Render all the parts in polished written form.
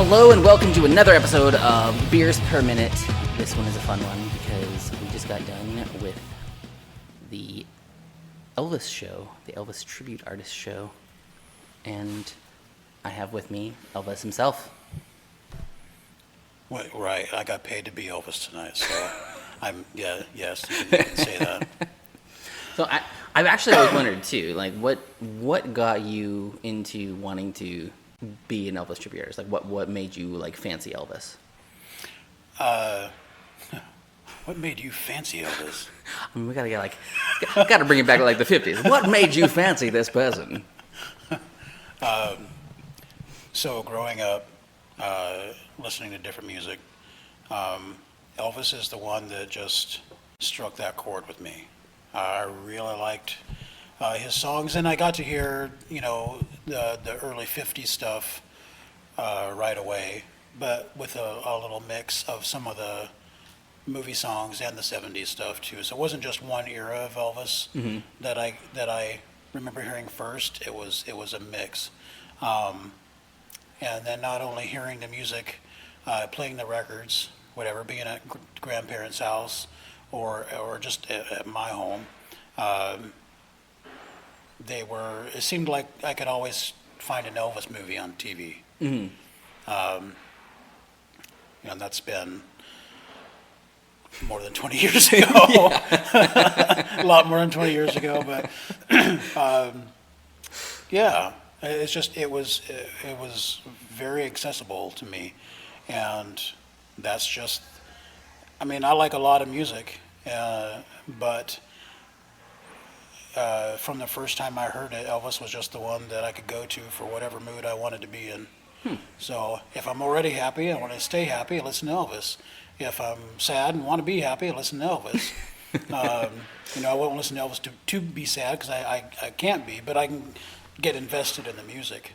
Hello and welcome to another episode of Beers Per Minute. This one is a fun one because we just got done with the Elvis show, the Elvis Tribute Artist show, and I have with me Elvis himself. Wait, right, I got paid to be Elvis tonight, so yes, you can say that. So I've actually always wondered too, like what got you into wanting to be an Elvis tribute artist? Like what made you like fancy Elvis? What made you fancy Elvis? I mean, we gotta bring it back to like the 50s. What made you fancy this person? So growing up, listening to different music, Elvis is the one that just struck that chord with me. I really liked his songs, and I got to hear, the early 50s stuff right away, but with a little mix of some of the movie songs and the 70s stuff too. So it wasn't just one era of Elvis that I remember hearing first. It was a mix, and then not only hearing the music, playing the records, whatever, being at grandparents' house or just at my home. It seemed like I could always find an Elvis movie on TV. And that's been more than 20 years ago. A lot more than 20 years ago, but it was very accessible to me, and that's just, I mean, I like a lot of music, but from the first time I heard it, Elvis was just the one that I could go to for whatever mood I wanted to be in. So if I'm already happy, I want to stay happy, I listen to Elvis. If I'm sad and want to be happy, I listen to Elvis. I won't listen to Elvis to be sad because I can't be, but I can get invested in the music.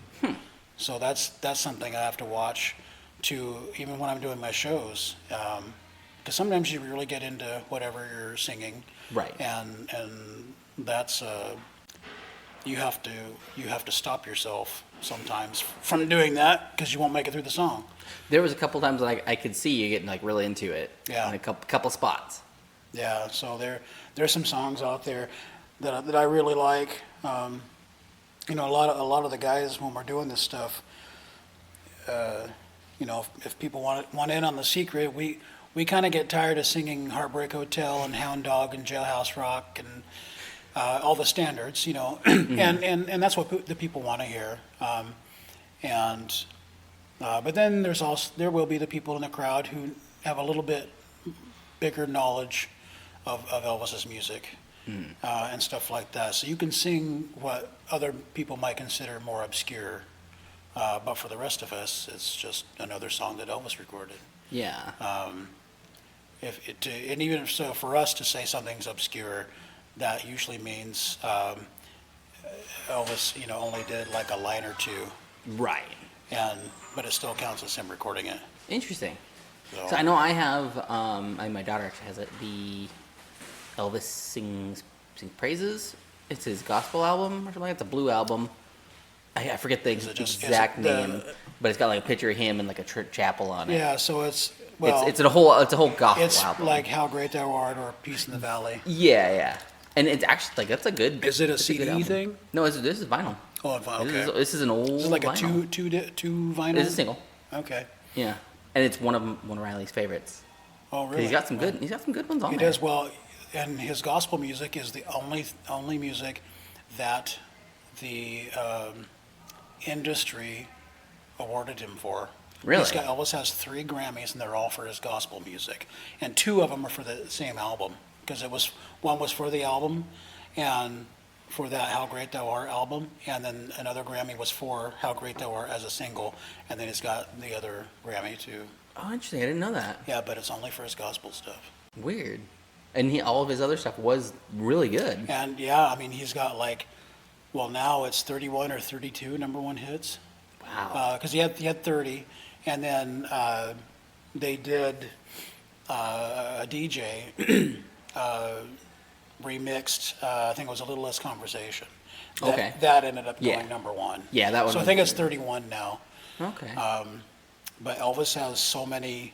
So that's something I have to watch to, even when I'm doing my shows. Because sometimes you really get into whatever you're singing. Right. And that's you have to stop yourself sometimes from doing that because you won't make it through the song. There was a couple times I could see you getting like really into it. Yeah. In a couple spots. Yeah. So there's some songs out there that I really like. A lot of the guys, when we're doing this stuff, if people want in on the secret, we kind of get tired of singing Heartbreak Hotel and Hound Dog and Jailhouse Rock and all the standards, and that's what the people want to hear. But then there will be the people in the crowd who have a little bit bigger knowledge of Elvis's music and stuff like that. So you can sing what other people might consider more obscure, but for the rest of us, it's just another song that Elvis recorded. Yeah. And even so, for us to say something's obscure, that usually means Elvis, only did like a line or two. Right. But it still counts as him recording it. Interesting. So I know I have, my daughter actually has it, the Elvis Sings Praises. It's his gospel album or something. It's a blue album. I forget the exact name, but it's got like a picture of him and like a church chapel on it. Yeah, so it's a whole gospel album. It's like How Great Thou Art or Peace in the Valley. Yeah. And it's actually like that's a good. Is it a CD thing? No, this is vinyl. Oh, okay. This is an old. This is like vinyl. a two vinyl. It's a single. Okay. Yeah, and it's one of Riley's favorites. Oh, really? He's got some good ones on there. He does well, and his gospel music is the only music that the industry awarded him for. Really? Elvis has 3 Grammys, and they're all for his gospel music, and 2 of them are for the same album. Because one was for the album, and for that How Great Thou Art album, and then another Grammy was for How Great Thou Art as a single, and then he's got the other Grammy too. Oh, interesting. I didn't know that. Yeah, but it's only for his gospel stuff. Weird. And all of his other stuff was really good. And yeah, I mean, he's got now it's 31 or 32 number 1 hits. Wow. Because he had 30, and then they did a DJ remixed, I think it was A Little Less Conversation. That ended up going number 1. Yeah, that one. So I think it's 31 now. Okay. but Elvis has so many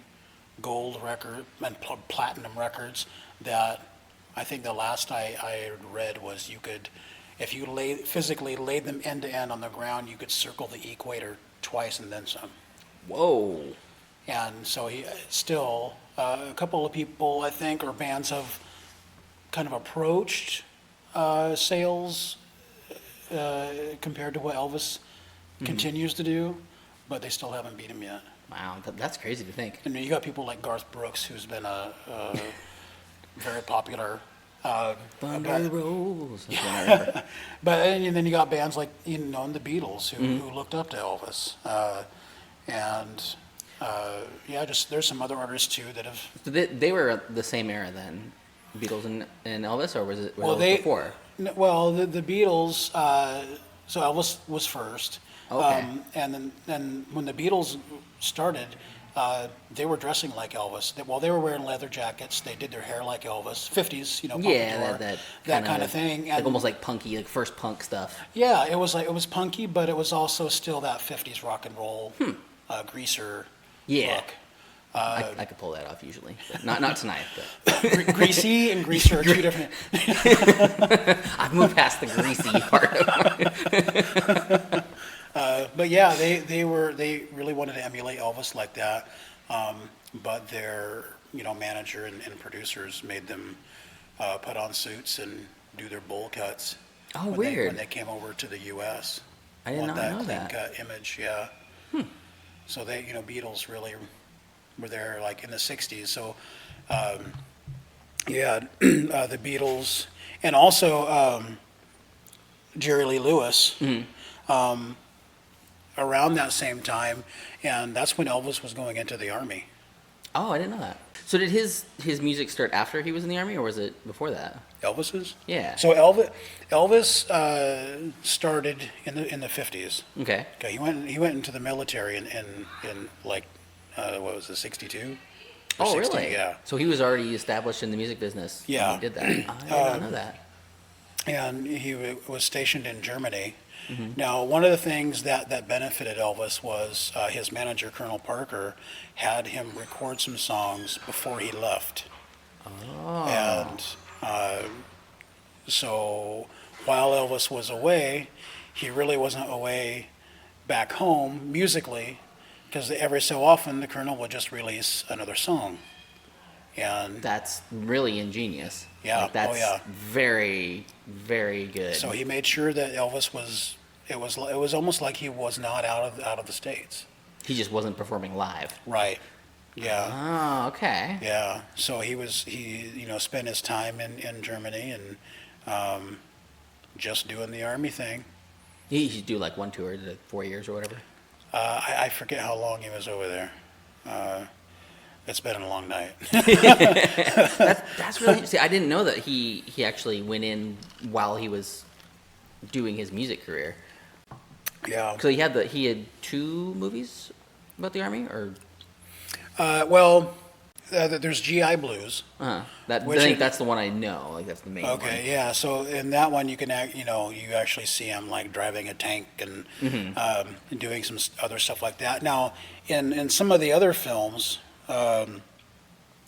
gold record and platinum records that I think the last I read was you could, if you physically laid them end to end on the ground, you could circle the equator twice and then some. Whoa. And so he still, a couple of people, I think, or bands have kind of approached sales compared to what Elvis continues to do, but they still haven't beat him yet. Wow, that's crazy to think. And you got people like Garth Brooks, who's been a very popular. Thunder rolls. But and then you got bands like the Beatles who looked up to Elvis, just there's some other artists too that have. So they were the same era then, Beatles and Elvis, or was it before? Well, the Beatles. So Elvis was first. Okay. And then when the Beatles started, they were dressing like Elvis. They were wearing leather jackets. They did their hair like Elvis. 50s, Yeah, that kind of thing. And like almost like punky, like first punk stuff. Yeah, it was punky, but it was also still that 50s rock and roll, greaser look. I could pull that off usually, but not tonight. But. Greasy and greaser are two different. I've moved past the greasy part. But yeah, they really wanted to emulate Elvis like that, but their manager and producers made them put on suits and do their bowl cuts. Oh, when they came over to the U.S. I did not know clean that. cut image, yeah. So they Beatles really were there like in the '60s. So the Beatles and also Jerry Lee Lewis. Around that same time, and that's when Elvis was going into the Army. Oh, I didn't know that. So did his music start after he was in the Army, or was it before that? Elvis's? Yeah. So Elvis started in the 50s. Okay. Okay. He went into the military in like what was it, 62? Oh, 60, really? Yeah. So he was already established in the music business. Yeah. When he did that. I did not know that. And he was stationed in Germany. Now, one of the things that benefited Elvis was his manager, Colonel Parker, had him record some songs before he left. Oh. And so while Elvis was away, he really wasn't away back home musically, because every so often the Colonel would just release another song. And that's really ingenious. Yeah. Like, that's very, very good. So he made sure that Elvis was. It was almost like he was not out of the States. He just wasn't performing live. Right. Yeah. Oh, okay. Yeah. So he spent his time in Germany and just doing the Army thing. He should do like one tour, 4 years or whatever. I forget how long he was over there. It's been a long night. That's really interesting. I didn't know that he actually went in while he was doing his music career. Yeah. So he had 2 movies about the Army, or there's GI Blues. I think that's the one I know. Like that's the main one. Okay, yeah. So in that one, you can you actually see him like driving a tank and and doing some other stuff like that. Now, in some of the other films,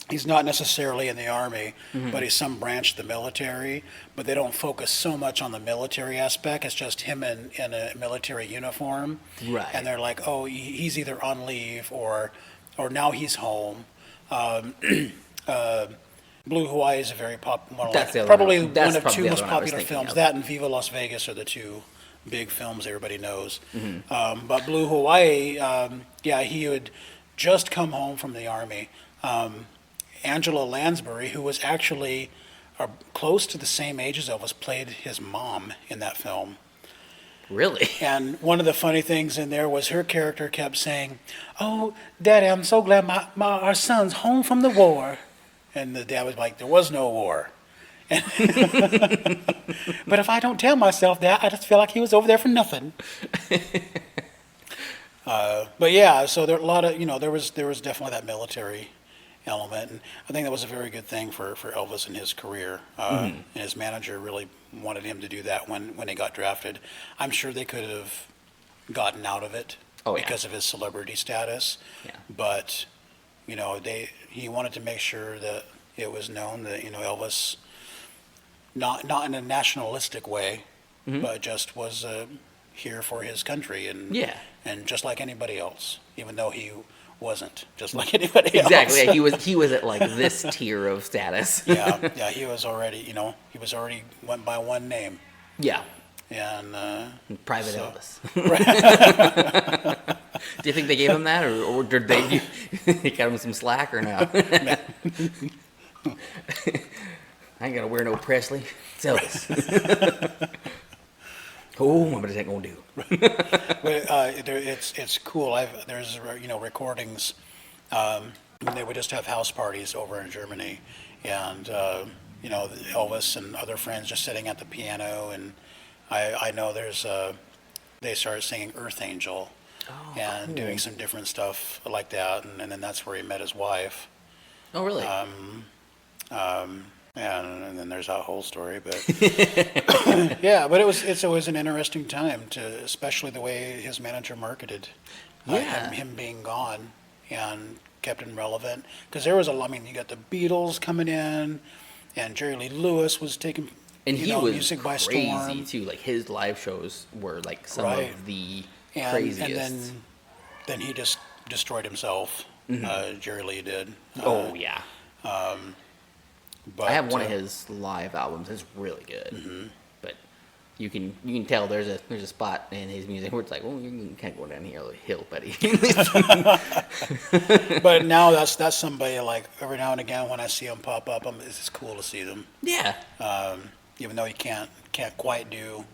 he's not necessarily in the Army, but he's some branch of the military. But they don't focus so much on the military aspect. It's just him in a military uniform. Right. And they're like, oh, he's either on leave or now he's home. Blue Hawaii is a very popular, probably one of 2 most popular films. That and Viva Las Vegas are the 2 big films everybody knows. But Blue Hawaii, he had just come home from the Army. Angela Lansbury, who was actually close to the same age as Elvis, played his mom in that film. Really? And one of the funny things in there was her character kept saying, "Oh, Daddy, I'm so glad our son's home from the war." And the dad was like, "There was no war." But if I don't tell myself that, I just feel like he was over there for nothing. But yeah, so there a lot of there was definitely that military element, and I think that was a very good thing for Elvis in his career. And his manager really wanted him to do that when he got drafted. I'm sure they could have gotten out of it. Oh, yeah. because of his celebrity status. Yeah. But, he wanted to make sure that it was known that, Elvis, not in a nationalistic way, but just was here for his country Yeah. and just like anybody else, even though he wasn't just like anybody else. Exactly. Yeah, he was at like this tier of status. Yeah, he was already, went by one name. Yeah. And Private so- Elvis. Do you think they gave him that, or did they cut him some slack, or no? I ain't gonna wear no Presley. It's Elvis. Oh, what is that gonna do? It's cool. There's recordings. When they would just have house parties over in Germany, and Elvis and other friends just sitting at the piano, and I know they started singing Earth Angel, and doing some different stuff like that, and then that's where he met his wife. Oh, really? And then there's that whole story, but yeah, but it's always an interesting time especially the way his manager marketed him being gone and kept him relevant, because there was you got the Beatles coming in, and Jerry Lee Lewis was taking he was music by crazy storm too. Like his live shows were like some Right. of the and craziest. then he just destroyed himself. Jerry Lee did. Oh yeah. But I have one of his live albums. It's really good, but you can tell there's a spot in his music where it's like, well, you can't go down here the hill, buddy. But now that's somebody, like, every now and again when I see him pop up, it's cool to see them. Yeah. Even though he can't quite do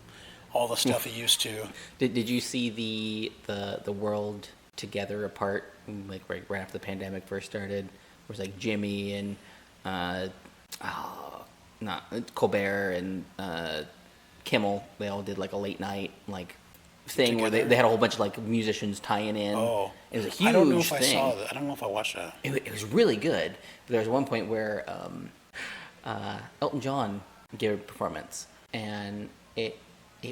all the stuff he used to. Did you see the world together apart, like right after the pandemic first started? Where it's like Jimmy and not Colbert and Kimmel. They all did like a late night thing where they had a whole bunch of like musicians tying in. Oh, it was a huge I don't know if thing. I saw that. I don't know if I watched that. It was really good. But there was one point where Elton John gave a performance, and it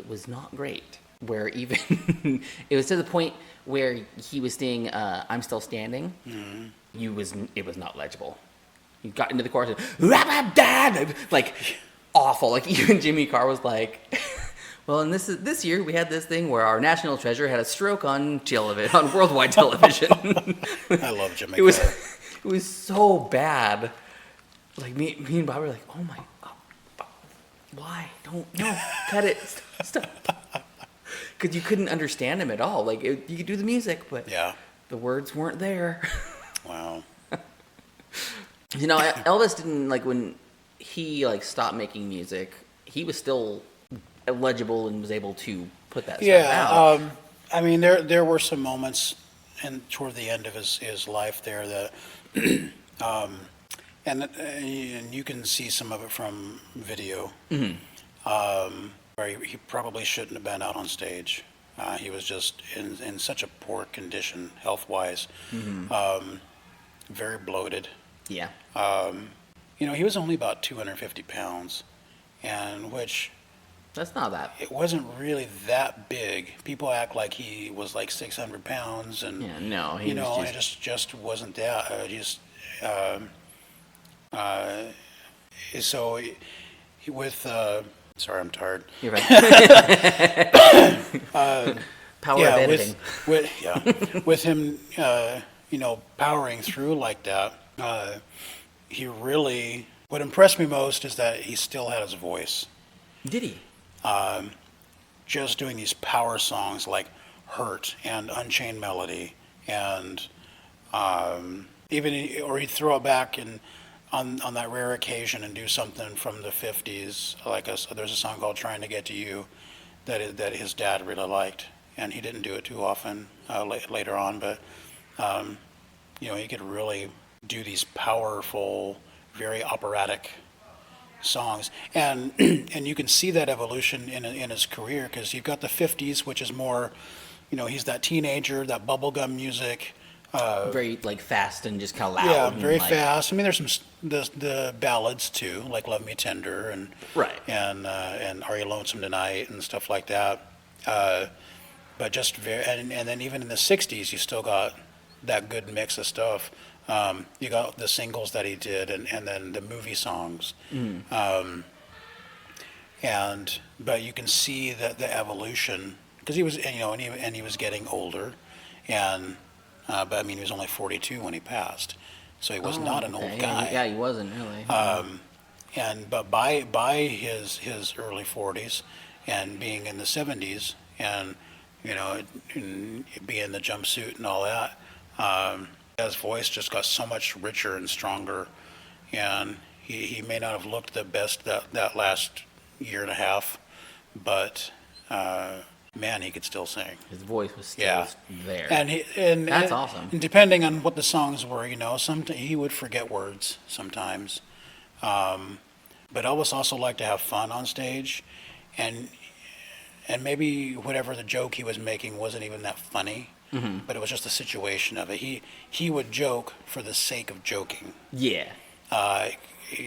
was not great. Where even it was to the point where he was singing "I'm Still Standing." Mm-hmm. It was not legible. He got into the chorus and like awful. Like even Jimmy Carr was like, "Well, and this year we had this thing where our national treasure had a stroke on worldwide television." I love Jimmy It Carr. was so bad. Like me and Bob were like, "Oh my, why? No, cut it, stop." Because you couldn't understand him at all. Like you could do the music, but Yeah. the words weren't there. Wow. Elvis didn't when he stopped making music. He was still legible and was able to put that stuff out. There were some moments toward the end of his life there that, and you can see some of it from video, where he probably shouldn't have been out on stage. He was just in such a poor condition health-wise, very bloated. Yeah. He was only about 250 pounds, and which That's not that. it wasn't really that big. People act like he was like 600 pounds, and Yeah, no, he was it just wasn't that. So with sorry, I'm tired. You're right. Power of editing. With him, powering through like that. He really, what impressed me most is that he still had his voice. Did he? Just doing these power songs like Hurt and Unchained Melody, and he'd throw it back on that rare occasion and do something from the 50s, there's a song called Trying to Get to You that his dad really liked, and he didn't do it too often later on, but he could really do these powerful, very operatic songs, and you can see that evolution in his career, because you've got the 50s, which is more, he's that teenager, that bubblegum music, Very fast and just kind of loud. yeah, and, very fast. There's some the ballads too, like "Love Me Tender" and Right. and "Are You Lonesome Tonight" and stuff like that. but just very, and then even in the '60s, you still got that good mix of stuff. You got the singles that he did, and then the movie songs. But you can see that the evolution, because he was, and he was getting older, but I mean, he was only 42 when he passed, so he was not an old guy. Yeah, he wasn't really. But by his early 40s, and being in the 70s, and being in the jumpsuit and all that, his voice just got so much richer and stronger, and he may not have looked the best that last year and a half, but man, he could still sing. His voice was still there. And that's awesome. And depending on what the songs were, he would forget words sometimes. But Elvis also liked to have fun on stage, and maybe whatever the joke he was making wasn't even that funny, but it was just the situation of it. He would joke for the sake of joking. Yeah.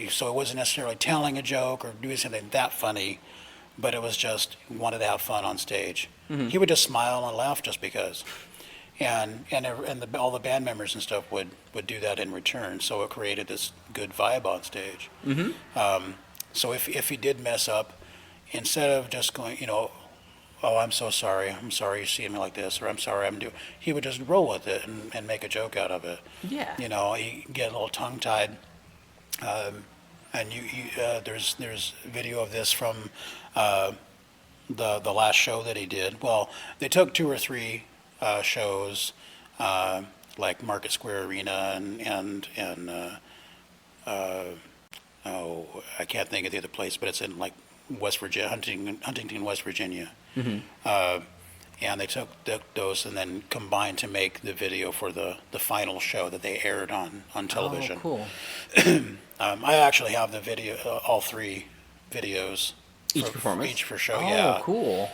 So it wasn't necessarily telling a joke or doing something that funny, but it was just he wanted to have fun on stage. He would just smile and laugh just because, and all the band members and stuff would do that in return. So it created this good vibe on stage. So if he did mess up, instead of just going, oh, I'm so sorry, you see me like this, or I'm sorry, he would just roll with it and make a joke out of it. Yeah. He get a little tongue-tied. And there's video of this from the last show that he did. Well, they took 2 or 3 shows, like Market Square Arena and I can't think of the other place, but it's in like West Virginia, Huntington, West Virginia. And they took those and then combined to make the video for the final show that they aired on television. Oh, cool. I actually have the video, all 3 videos. Each performance? Each for show, Oh, cool.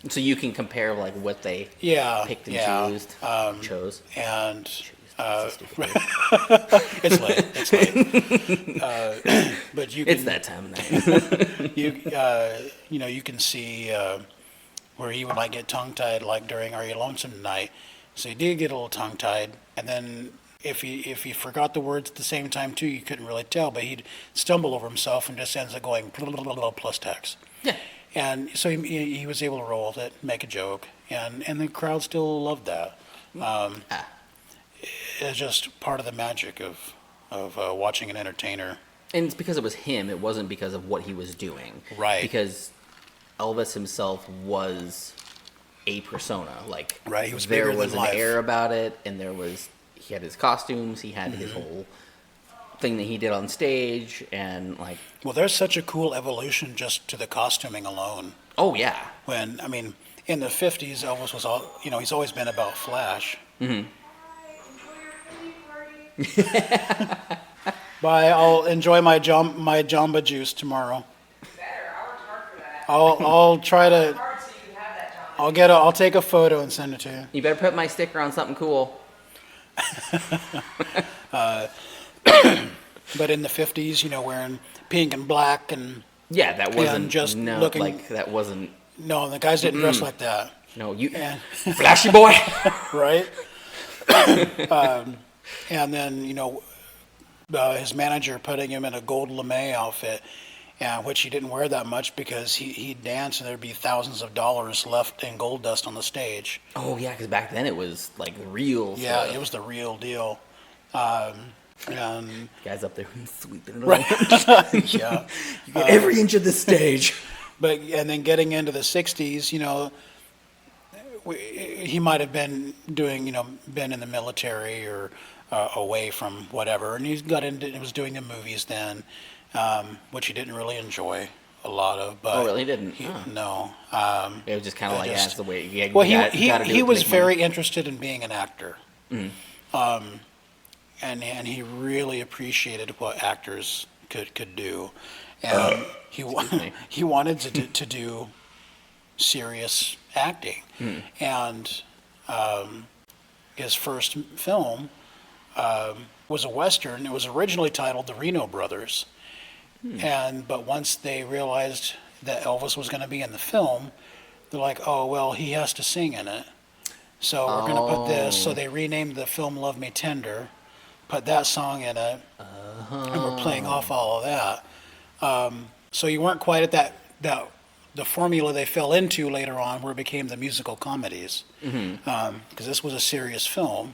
So you can compare like what they picked and chose. And it's late. But you can, it's that time of night. you can see where he would like get tongue-tied, like during Are You Lonesome Tonight. So he did get a little tongue-tied, and then if he forgot the words at the same time too, you couldn't really tell, but he'd stumble over himself and just ends up going plus text. Yeah. And so he was able to roll with it, make a joke, and the crowd still loved that. It's just part of the magic of watching an entertainer. And it's because it was him. It wasn't because of what he was doing. Right. Because Elvis himself was a persona. Like, right. He was there bigger was than an life. air about it, and he had his costumes, he had his whole thing that he did on stage, and like. Well, there's such a cool evolution just to the costuming alone. Oh yeah. When in the '50s, Elvis was he's always been about flash. Bye. I'll enjoy my Jamba Juice tomorrow. I'll try to. I'll take a photo and send it to you. You better put my sticker on something cool. But in the '50s, wearing pink and black and that wasn't just looking like that wasn't. No, the guys didn't dress like that. No, flashy boy, right? And then his manager putting him in a gold lame outfit, which he didn't wear that much because he'd dance and there'd be thousands of dollars left in gold dust on the stage. Oh yeah, because back then it was like real. Yeah, stuff. it was the real deal. And guys up there sweeping it right. Yeah, you get every inch of the stage. And then getting into the '60s, he might have been doing, been in the military or away from whatever, and he was doing the movies then, which he didn't really enjoy a lot of. But really didn't? No. It was just kind of like that's the way. He was very interested in being an actor. And he really appreciated what actors could do, and he wanted to do serious acting, and his first film was a Western. It was originally titled The Reno Brothers, but once they realized that Elvis was going to be in the film, they're like, oh, well, he has to sing in it. So we're going to put this. So they renamed the film Love Me Tender, put that song in it, and we're playing off all of that. So you weren't quite at that the formula they fell into later on, where it became the musical comedies. Because this was a serious film.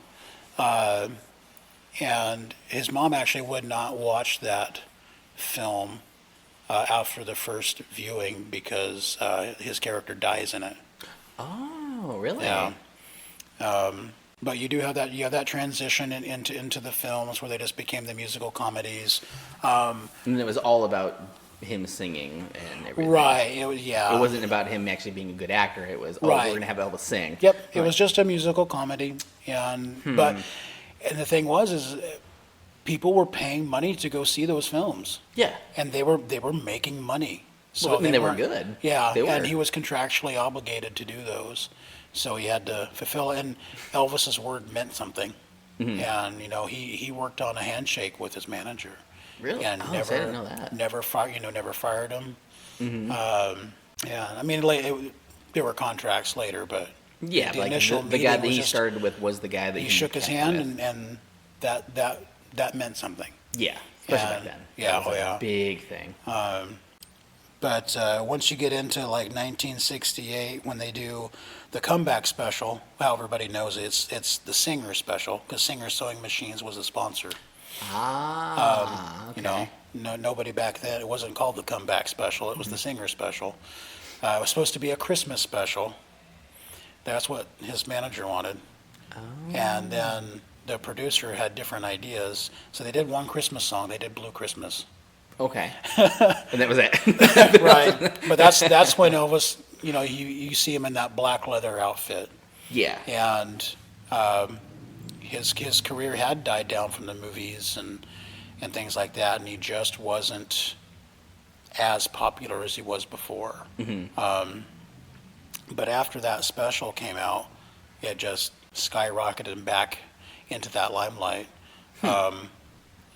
And his mom actually would not watch that film after the first viewing because his character dies in it. Oh, really? Yeah. But you do have that. You have that transition into the films where they just became the musical comedies. And it was all about him singing and everything. Right. It was. Yeah. It wasn't about him actually being a good actor. It was, Right. we're gonna have Elvis sing. Yep. It Right. was just a musical comedy, and and the thing was people were paying money to go see those films, Yeah. and they were making money. So Well, I mean, they were weren't- good. Yeah, They were. and he was contractually obligated to do those, so he had to fulfill. And Elvis's word meant something, and he worked on a handshake with his manager. Really? And Oh, never, so I didn't know that. Never fired him. Yeah, I mean, there were contracts later, but Yeah, the like initial the guy meeting that was he just- started with was the guy that he shook his kept hand, with. and that meant something. Yeah, especially back and- then. yeah, That was oh, like yeah. a big thing. But once you get into like 1968, when they do the comeback special, well, everybody knows it's the Singer special because Singer Sewing Machines was a sponsor. Okay. Nobody back then. It wasn't called the comeback special. It was the Singer special. It was supposed to be a Christmas special. That's what his manager wanted. And then the producer had different ideas. So they did one Christmas song. They did Blue Christmas. Okay. And that was it. Right. But that's when Elvis, you see him in that black leather outfit. Yeah. And his career had died down from the movies and things like that, and he just wasn't as popular as he was before. But after that special came out, it just skyrocketed him back into that limelight. And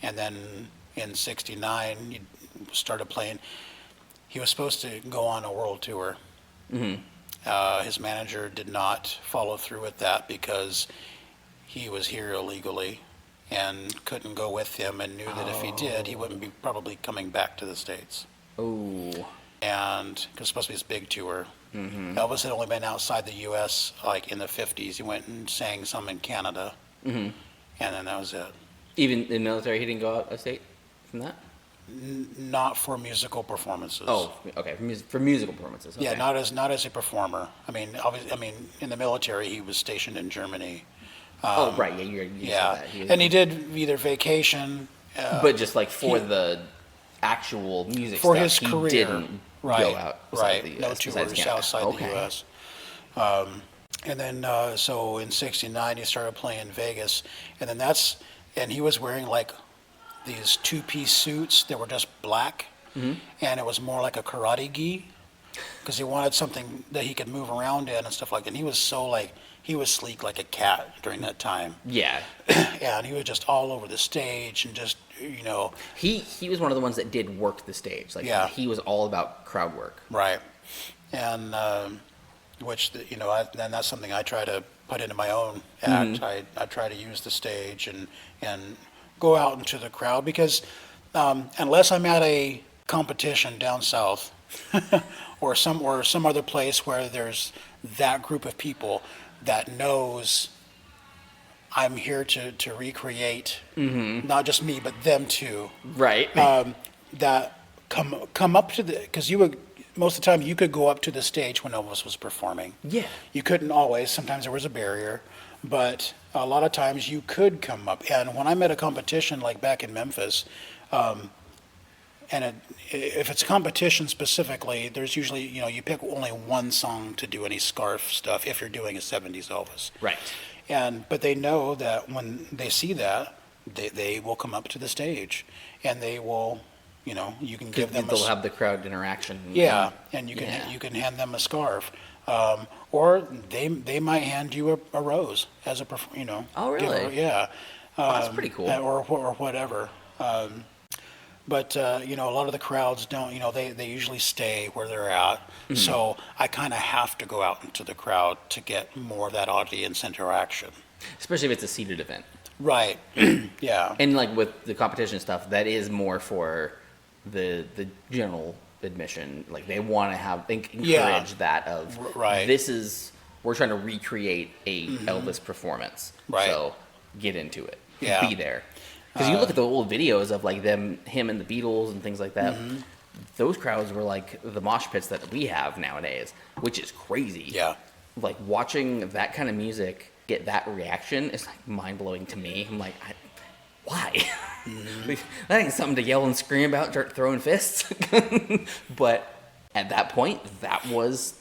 then in '69, he started playing. He was supposed to go on a world tour. His manager did not follow through with that because he was here illegally and couldn't go with him, and knew that if he did, he wouldn't be probably coming back to the States. Oh. And because it was supposed to be this big tour. Elvis had only been outside the U.S. like in the 50s. He went and sang some in Canada, and then that was it. Even in the military, he didn't go out of state from that? Not for musical performances. Oh, okay. For musical performances. Okay. Yeah, not as a performer. I mean, in the military, he was stationed in Germany. Oh, right. Yeah, you Yeah, said that. He was- and he did either vacation. but just like for the actual music For stuff, his he career. didn't Right, go out right. the US, No besides tours Canada. outside Okay. the U.S. And then, so in '69, he started playing Vegas, and then and he was wearing like these two-piece suits that were just black, and it was more like a karate gi, because he wanted something that he could move around in and stuff like that. And he was sleek like a cat during that time, Yeah. and he was just all over the stage and just, He was one of the ones that did work the stage. Like Yeah. he was all about crowd work. right. And and that's something I try to put into my own act. I try to use the stage and go out into the crowd, because unless I'm at a competition down south or some other place where there's that group of people that knows I'm here to recreate not just me but them too, Right. that come up to because most of the time you could go up to the stage when Elvis was performing. Yeah. You couldn't always. Sometimes there was a barrier, but a lot of times you could come up. And when I'm at a competition like back in Memphis, if it's a competition specifically, there's usually, you pick only one song to do any scarf stuff if you're doing a 70s Elvis. Right. But they know that when they see that, they will come up to the stage and they will, you can give them They'll have the crowd interaction. yeah, and you Yeah. can hand them a scarf, or they might hand you a rose as a Oh, give really? yeah, Oh, that's pretty cool. or whatever. But, you know, a lot of the crowds don't, you know, they usually stay where they're at. So I kind of have to go out into the crowd to get more of that audience interaction. Especially if it's a seated event. Right. Yeah. And like with the competition stuff, that is more for the general admission. Like they want to encourage that of Right. we're trying to recreate a Elvis performance. Right. So get into it. Yeah. Be there. Because you look at the old videos of like him and the Beatles and things like that. Those crowds were like the mosh pits that we have nowadays, which is crazy. Yeah. Like watching that kind of music get that reaction is like mind blowing to me. I'm like, why? Like, that ain't something to yell and scream about, start throwing fists. But at that point, that was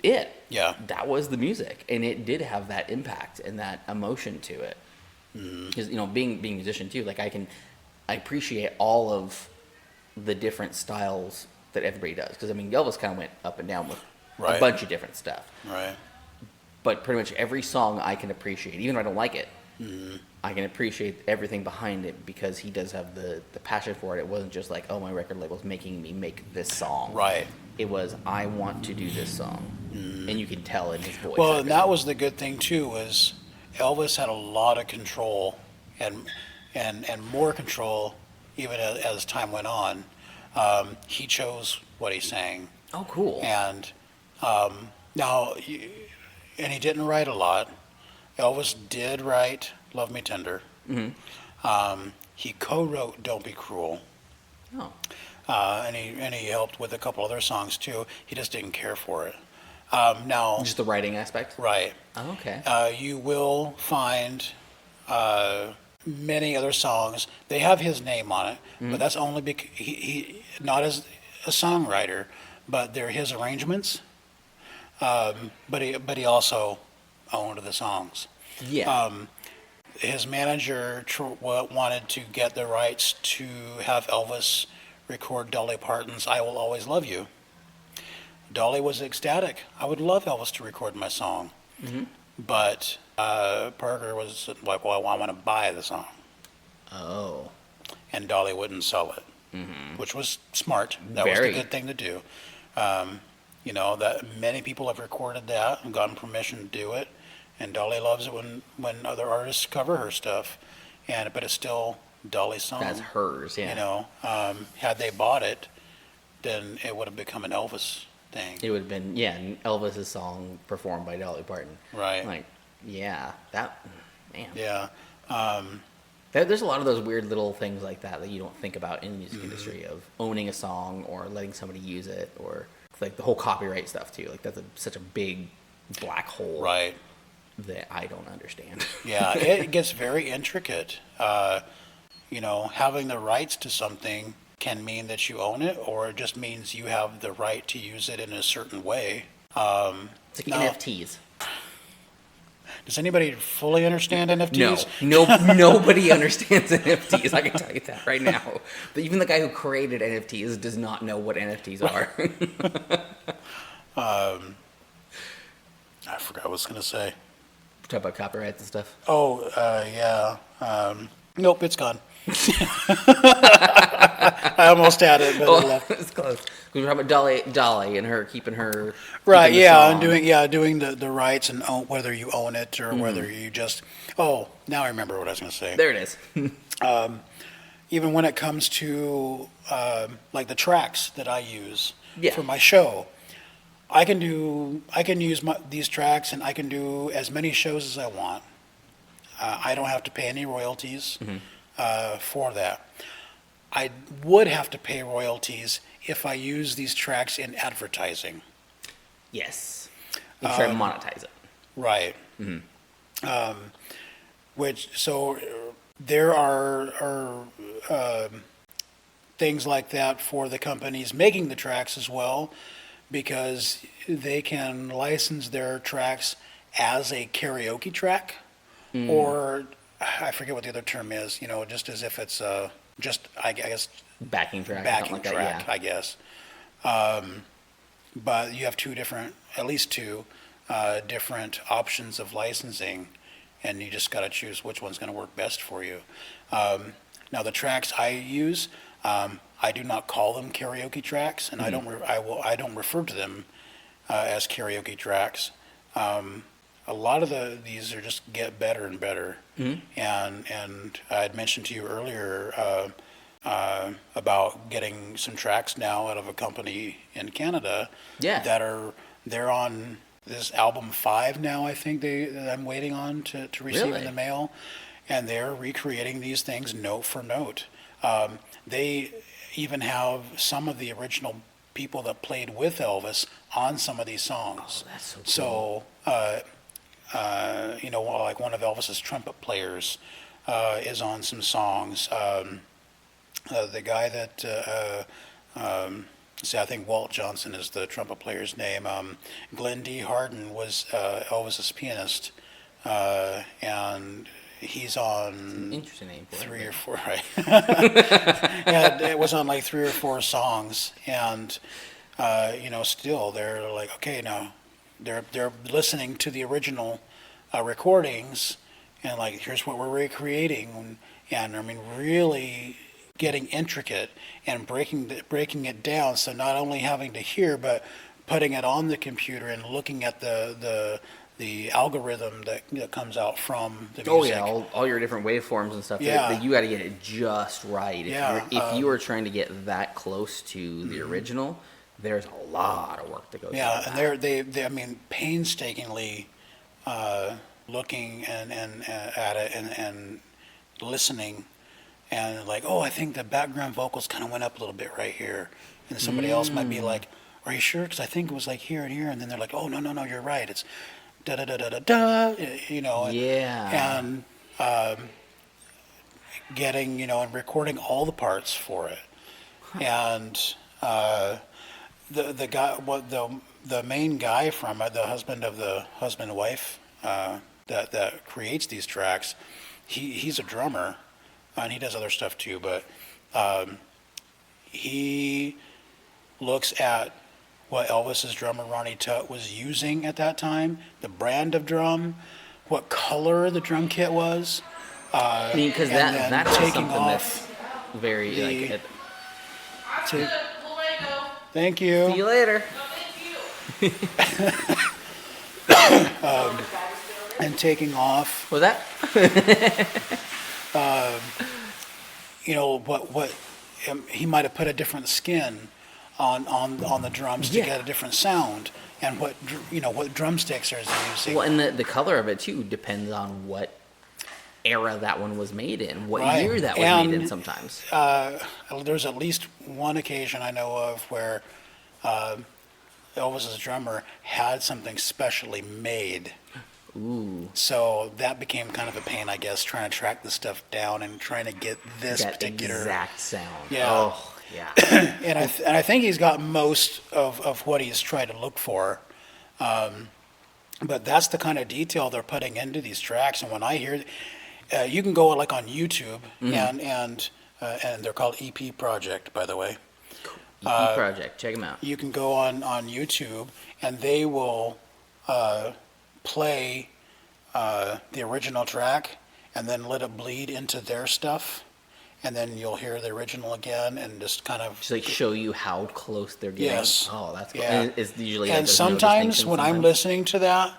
it. Yeah. That was the music, and it did have that impact and that emotion to it. Because you know, being a musician too, like I appreciate all of the different styles that everybody does. Because I mean, Elvis kind of went up and down with a bunch of different stuff. Right. But pretty much every song I can appreciate, even if I don't like it. I can appreciate everything behind it because he does have the passion for it. It wasn't just like, oh, my record label's making me make this song. Right. It was, I want to do this song. And you can tell in his voice. Well, and that was the good thing too, was Elvis had a lot of control and more control even as time went on. He chose what he sang. Oh, cool. And and he didn't write a lot. Elvis did write Love Me Tender. He co-wrote Don't Be Cruel. Oh. And he helped with a couple other songs too. He just didn't care for it. Just the writing aspect? Right. Oh, okay. You will find many other songs. They have his name on it, but that's only because he not as a songwriter, but they're his arrangements. But he also owned the songs. Yeah. His manager wanted to get the rights to have Elvis record Dolly Parton's "I Will Always Love You." Dolly was ecstatic. I would love Elvis to record my song. But Parker was like, well, I want to buy the song. Oh. And Dolly wouldn't sell it, which was smart. That was the good thing to do. You know, that many people have recorded that and gotten permission to do it. And Dolly loves it when other artists cover her stuff. But it's still Dolly's song. That's hers, yeah. You know, had they bought it, then it would have become an Elvis thing. It would have been, Elvis's song performed by Dolly Parton. Right. Like, yeah, that, man. Yeah. There's a lot of those weird little things like that you don't think about in the music industry, of owning a song or letting somebody use it, or like the whole copyright stuff too. Like that's such a big black hole. Right. That I don't understand. Yeah, it gets very intricate. You know, having the rights to something can mean that you own it, or it just means you have the right to use it in a certain way. It's like NFTs. Does anybody fully understand NFTs? No, nobody understands NFTs. I can tell you that right now. But even the guy who created NFTs does not know what NFTs are. I forgot what I was going to say. Talk about copyrights and stuff. Oh, yeah. Nope, it's gone. I almost had it, but it left. It's close. We were talking about Dolly and her keeping her. Right, yeah, and doing the rights and whether you own it or whether you just. Oh, now I remember what I was going to say. There it is. Even when it comes to like the tracks that I use for my show, I can use these tracks and I can do as many shows as I want. I don't have to pay any royalties for that. I would have to pay royalties if I use these tracks in advertising. Yes. You try to monetize it. Right. So there are things like that for the companies making the tracks as well, because they can license their tracks as a karaoke track, or I forget what the other term is, you know, just as if it's I guess backing track. I guess. But you have at least two different options of licensing, and you just got to choose which one's going to work best for you. Now the tracks I use, I do not call them karaoke tracks, and I don't refer to them as karaoke tracks. A lot of these are just get better and better. And I had mentioned to you earlier about getting some tracks now out of a company in Canada they're on this album 5 now. I think that I'm waiting on to receive in the mail, and they're recreating these things note for note. They even have some of the original people that played with Elvis on some of these songs. Oh, that's so cool. Like one of Elvis's trumpet players is on some songs. The guy that, I think Walt Johnson is the trumpet player's name. Glenn D. Harden was Elvis's pianist, and he's on Interesting name for 3 it. or 4, right? Yeah, it was on like 3 or 4 songs, and still they're like, okay, now they're listening to the original recordings, and like, here's what we're recreating, and I mean, really getting intricate and breaking it down. So not only having to hear, but putting it on the computer and looking at the algorithm that comes out from the music. Oh yeah, all your different waveforms and stuff. Yeah. You got to get it just right. If you are trying to get that close to the original, there's a lot of work to go through. Yeah, and they I mean, painstakingly looking and at it and listening, and like, oh, I think the background vocals kind of went up a little bit right here, and somebody else might be like, are you sure? Because I think it was like here and here, and then they're like, oh, no, you're right. It's da da da da da da, and getting and recording all the parts for it, and the guy, the main guy from it, the husband and wife that creates these tracks, he's a drummer, and he does other stuff too, but he looks at what Elvis's drummer Ronnie Tutt was using at that time, the brand of drum, what color the drum kit was. I mean, because that's something that's very Thank you. See you later. And taking off. Was that? What he might have put a different skin on the drums to get a different sound, and what drumsticks are using. Well, and the color of it too depends on what era that one was made in, what year that was made in. Sometimes there's at least one occasion I know of where Elvis's drummer had something specially made. Ooh. So that became kind of a pain, I guess, trying to track the stuff down and trying to get this that particular exact sound. Yeah. Oh, yeah. and I think he's got most of what he's tried to look for. But that's the kind of detail they're putting into these tracks. And when I hear, you can go like on YouTube, and they're called EP Project, by the way. EP Project, check them out. You can go on YouTube, and they will play the original track and then let it bleed into their stuff, and then you'll hear the original again and just kind of just like show you how close they're getting. Yes. Oh, that's cool. Yeah. And it's usually and like sometimes when I'm listening to that,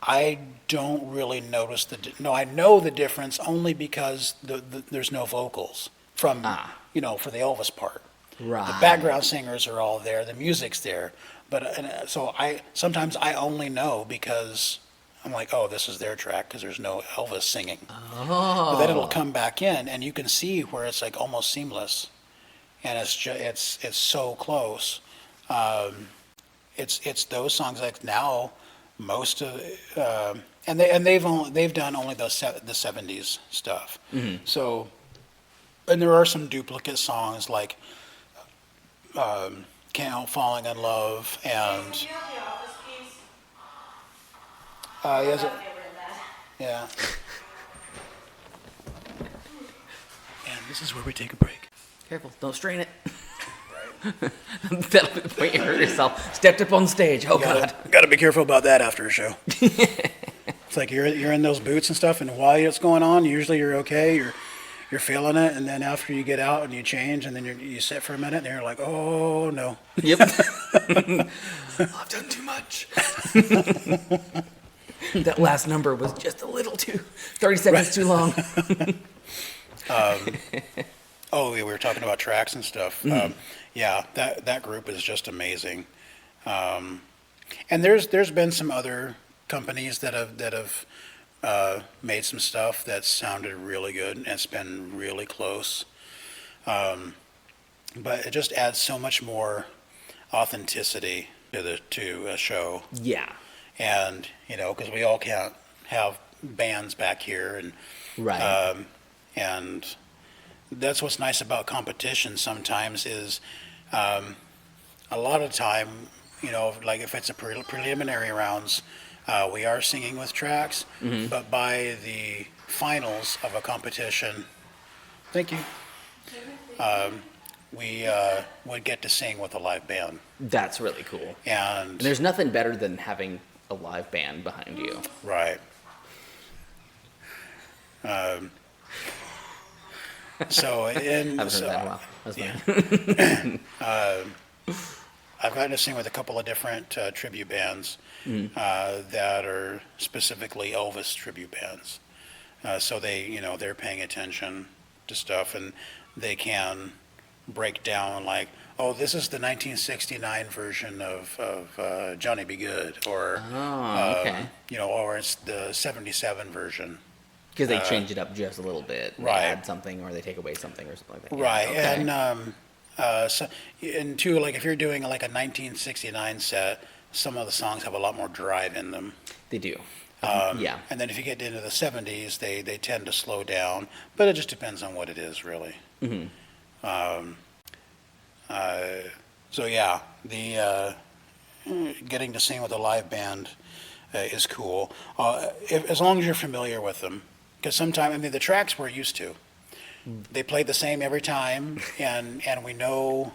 I don't really notice I know the difference only because there's no vocals from for the Elvis part. Right. The background singers are all there, the music's there, but so sometimes I only know because I'm like, oh, this is their track because there's no Elvis singing. Oh. But then it'll come back in, and you can see where it's like almost seamless, and it's so close. It's those songs like now most of and they've done only the 70s stuff. Mm-hmm. So, and there are some duplicate songs like Can't Help Falling in Love and. Yes, yeah. And this is where we take a break. Careful, don't strain it. That'll be the point you hurt yourself. Stepped up on stage. Oh, God. Got to be careful about that after a show. It's like you're in those boots and stuff, and while it's going on, usually you're okay. you're feeling it, and then after you get out and you change, and then you sit for a minute, and you're like, oh no. Yep. I've done too much. That last number was just a little too, 30 seconds too long. Oh, we were talking about tracks and stuff. Yeah, that group is just amazing. And there's been some other companies that have made some stuff that sounded really good, and it's been really close. But it just adds so much more authenticity to a show. Yeah. And because we all can't have bands back here, and Right. and that's what's nice about competition sometimes is a lot of time, like if it's a preliminary rounds, we are singing with tracks, but by the finals of a competition, thank you, we would get to sing with a live band. That's really cool. And There's nothing better than having a live band behind you. right. So and I haven't heard so, that in a while. That's fine. I've gotten to sing with a couple of different tribute bands that are specifically Elvis tribute bands. So they're paying attention to stuff, and they can break down like, oh, this is the 1969 version of Johnny Be Good, or Okay. or it's the 77 version. Because they change it up just a little bit. They right. add something or they take away something or something like that. Right, Yeah, okay. and two, like if you're doing like a 1969 set, some of the songs have a lot more drive in them. They do. Yeah. And then if you get into the 70s, they tend to slow down, but it just depends on what it is, really. So yeah, the getting to sing with a live band is cool, as long as you're familiar with them. Because sometimes, the tracks we're used to. They play the same every time, and we know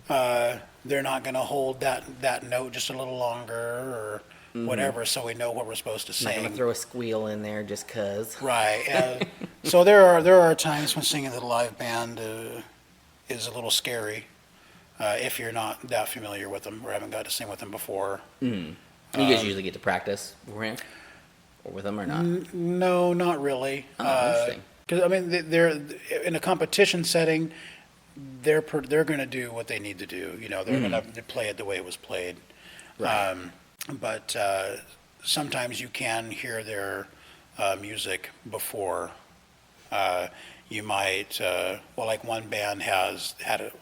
they're not going to hold that note just a little longer or whatever, so we know what we're supposed to I'm not going sing. to throw a squeal in there just because. Right. And so there are times when singing with a live band is a little scary if you're not that familiar with them or haven't got to sing with them before. You guys usually get to practice beforehand? Or with them or not? No, not really. Oh, interesting. Because they're in a competition setting. They're going to do what they need to do. They're going to play it the way it was played. Right. But sometimes you can hear their music before. You might, like one band had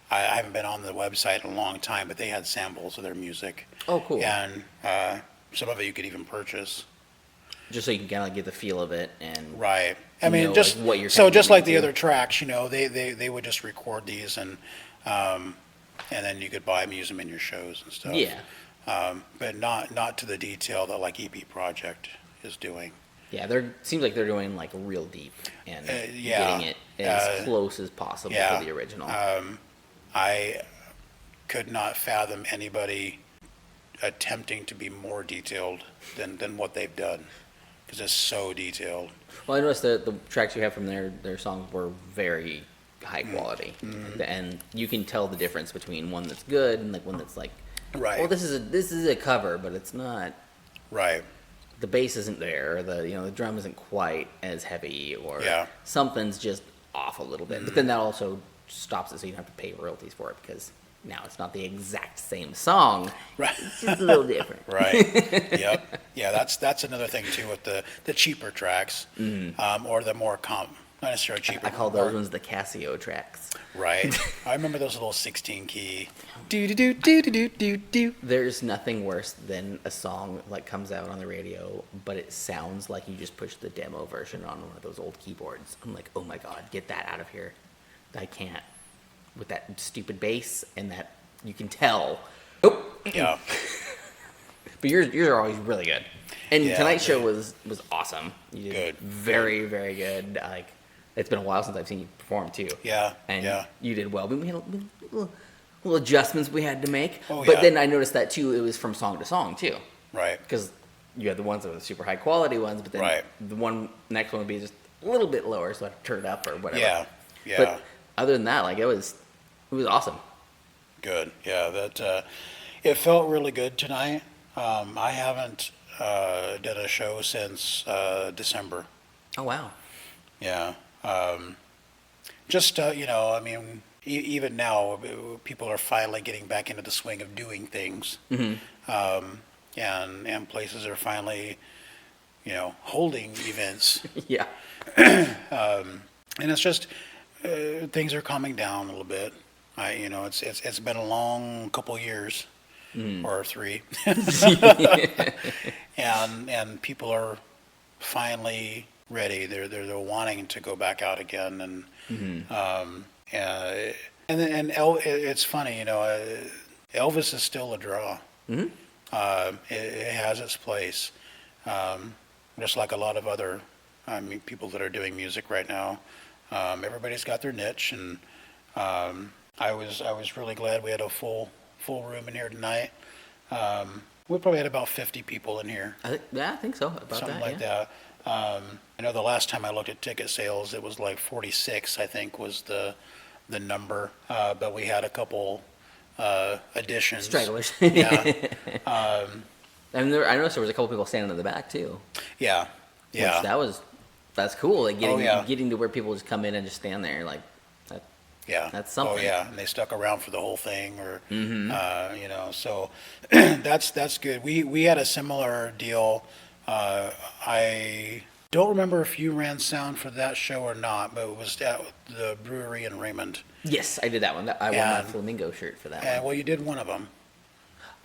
I haven't been on the website in a long time, but they had samples of their music. Oh, cool. And some of it you could even purchase. Just so you can kind of get the feel of it and Right. just what you're so kinda just like getting the into. other tracks, they would just record these and then you could buy them, use them in your shows and stuff. Yeah. But not to the detail that like EP Project is doing. Yeah, seems like they're doing like real deep and yeah. getting it as close as possible yeah. to the original. I could not fathom anybody attempting to be more detailed than what they've done, because it's so detailed. Well, I noticed that the tracks you have from their songs were very high quality, and you can tell the difference between one that's good and like one that's like, Right. well, this is a cover, but it's not. Right. The bass isn't there, or the drum isn't quite as heavy, or Yeah. something's just off a little bit. But then that also stops it, so you don't have to pay royalties for it because now it's not the exact same song. Right. It's just a little different. Right. Yep. Yeah, that's another thing too with the cheaper tracks, or the more not necessarily cheaper. I call those ones the Casio tracks. Right. I remember those little 16 key. Do do do do do do do. There's nothing worse than a song like comes out on the radio, but it sounds like you just pushed the demo version on one of those old keyboards. I'm like, oh my god, get that out of here. I can't. With that stupid bass and that you can tell. Oh, Yeah. but yours are always really good. And Yeah, tonight's show was awesome. You did Good. very, very good. Like, it's been a while since I've seen you perform too. Yeah. And Yeah. you did well. We had little adjustments we had to make. Oh, but yeah. then I noticed that too, it was from song to song too. Right. Because you had the ones that were the super high quality ones, but then Right. the next one would be just a little bit lower, so I turned up or whatever. Yeah, yeah. But other than that, like it was awesome. Good. Yeah, that it felt really good tonight. I haven't done a show since December. Oh wow. Yeah. Just I mean, even now, people are finally getting back into the swing of doing things, and places are finally, holding events, Yeah. and it's just things are calming down a little bit. It's been a long couple years, or 3, and people are finally ready. They're wanting to go back out again, and it's funny, Elvis is still a draw. It has its place, just like a lot of other, people that are doing music right now. Everybody's got their niche, and I was really glad we had a full room in here tonight. We probably had about 50 people in here, I think so. About something that, like yeah. that. I know the last time I looked at ticket sales, it was like 46, I think, was the number. But we had a couple additions. Stragglers. Yeah. And I noticed there was a couple people standing in the back too. Yeah. Yeah. Which that's cool. Like yeah. getting to where people just come in and just stand there, like that. Yeah. That's something. Oh yeah, and they stuck around for the whole thing, or so that's good. We had a similar deal. I don't remember if you ran sound for that show or not, but it was at the brewery in Raymond. Yes, I did that one. I won my flamingo shirt for that one. Well, you did one of them.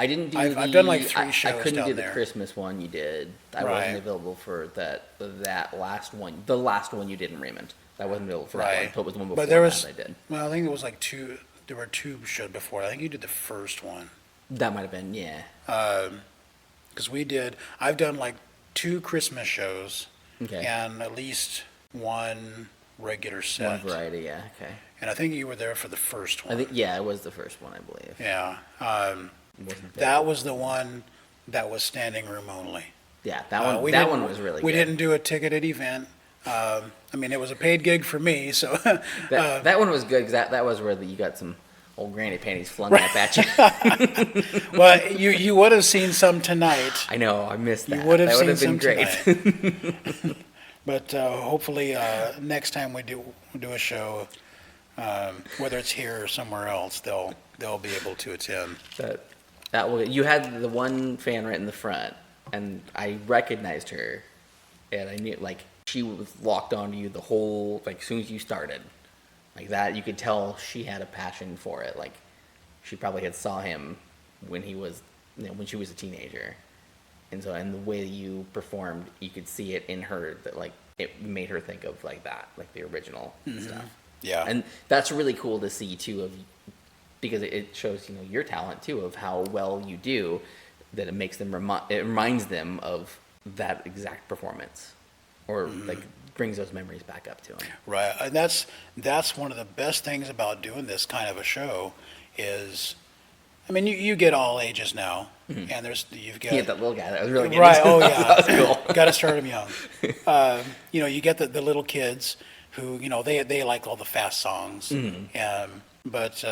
I didn't do I've done like 3 I shows couldn't down do the there. Christmas one you did. I Right. wasn't available for that last one. The last one you did in Raymond. I wasn't available for that one. Right. But it was the one before But there was, that I did. well, I think it was like 2. There were 2 shows before. I think you did the first one. That might have been, yeah. Because I've done like 2 Christmas shows, Okay. and at least 1 regular One set. variety, yeah. Okay. And I think you were there for the first one. I think it was the first one, I believe. Yeah. It wasn't That was the one that was standing room only. Yeah, that one. We That didn't- one was really. We good. didn't do a ticketed event. It was a paid gig for me, so. That one was good because that was where you got some old granny panties flung up at you. Well, you would have seen some tonight. I know, I missed that. You would have That seen been some great. tonight. But hopefully next time we do a show, whether it's here or somewhere else, they'll be able to attend. You had the one fan right in the front, and I recognized her, and I knew like she was locked onto you the whole as soon as you started, like that. You could tell she had a passion for it. Like she probably had saw him when he was when she was a teenager, and the way that you performed, you could see it in her that it made her think of the original stuff. Yeah. And that's really cool to see too, because it shows your talent too of how well you do. That it makes them it reminds them of that exact performance, or brings those memories back up to them. Right, and that's one of the best things about doing this kind of a show is, you get all ages now, and you've got Yeah, that little guy that was really good. right. Oh yeah, That was cool. Got to start them young. You get the little kids who they like all the fast songs, but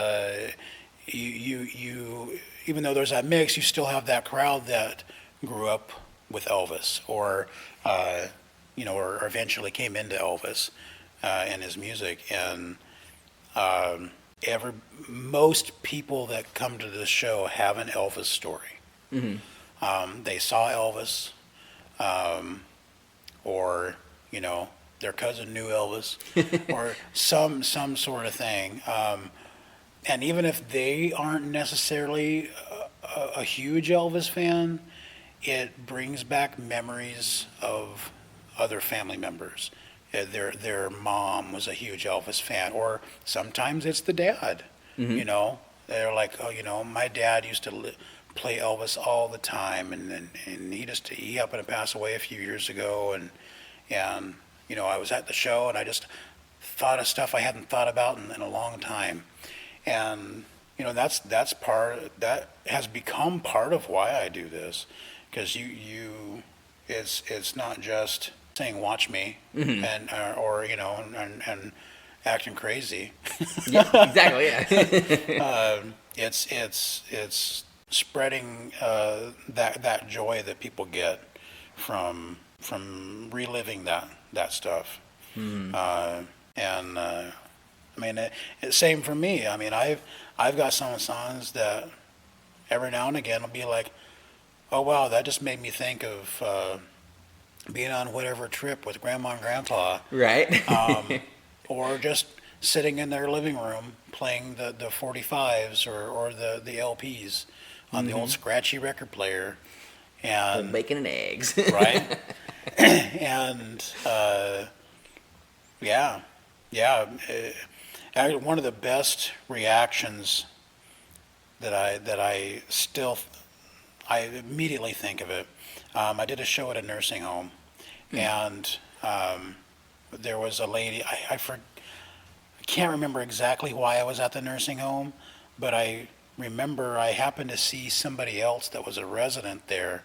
you even though there's that mix, you still have that crowd that grew up with Elvis, or or eventually came into Elvis and his music, and most people that come to this show have an Elvis story. They saw Elvis, or their cousin knew Elvis, or some sort of thing. And even if they aren't necessarily a huge Elvis fan, it brings back memories of other family members. Their mom was a huge Elvis fan, or sometimes it's the dad. They're like, oh, my dad used to play Elvis all the time, and he happened to pass away a few years ago, and I was at the show and I just thought of stuff I hadn't thought about in a long time. And that has become part of why I do this, because it's not just saying "Watch me," and or and acting crazy. Yeah, exactly. Yeah. It's spreading that joy that people get from reliving that stuff. And I mean, same for me. I mean, I've got some songs that every now and again will be like, oh wow, that just made me think of being on whatever trip with Grandma and Grandpa, Right. or just sitting in their living room playing the 45s or the LPs on the old scratchy record player, and Bacon and eggs. right, and yeah, yeah. One of the best reactions that I immediately think of it. I did a show at a nursing home, and there was a lady. I can't remember exactly why I was at the nursing home, but I remember I happened to see somebody else that was a resident there,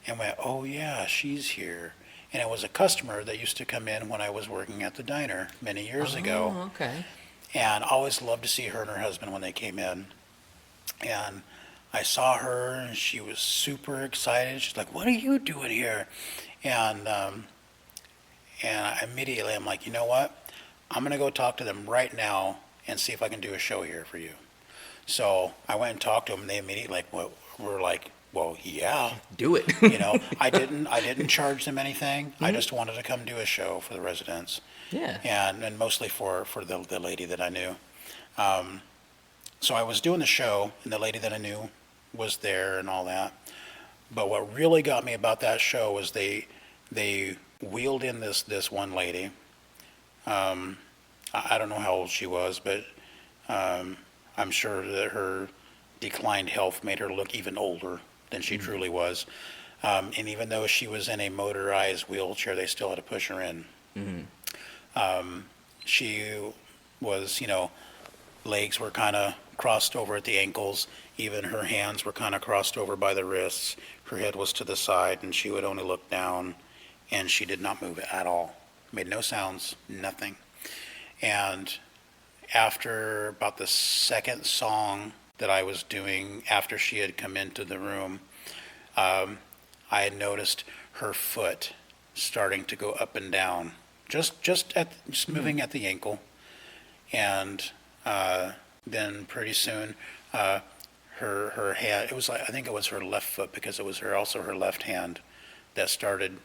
and went, "Oh yeah, she's here." And it was a customer that used to come in when I was working at the diner many years ago. Oh, okay. And I always loved to see her and her husband when they came in. And I saw her, and she was super excited. She's like, "What are you doing here?" And immediately I'm like, you know what? I'm gonna go talk to them right now and see if I can do a show here for you. So I went and talked to them, and they immediately were like, "Well, yeah." Do it. I didn't charge them anything. I just wanted to come do a show for the residents. Yeah. And mostly for the lady that I knew. So I was doing the show, and the lady that I knew was there and all that. But what really got me about that show was they wheeled in this one lady. I don't know how old she was, but I'm sure that her declined health made her look even older than she truly was. And even though she was in a motorized wheelchair, they still had to push her in. She was, legs were kind of crossed over at the ankles. Even her hands were kind of crossed over by the wrists. Her head was to the side, and she would only look down, and she did not move at all. Made no sounds, nothing. And after about the second song that I was doing, after she had come into the room, I had noticed her foot starting to go up and down, just moving at the ankle, and then pretty soon her hand, it was like, I think it was her left foot, because it was also her left hand that started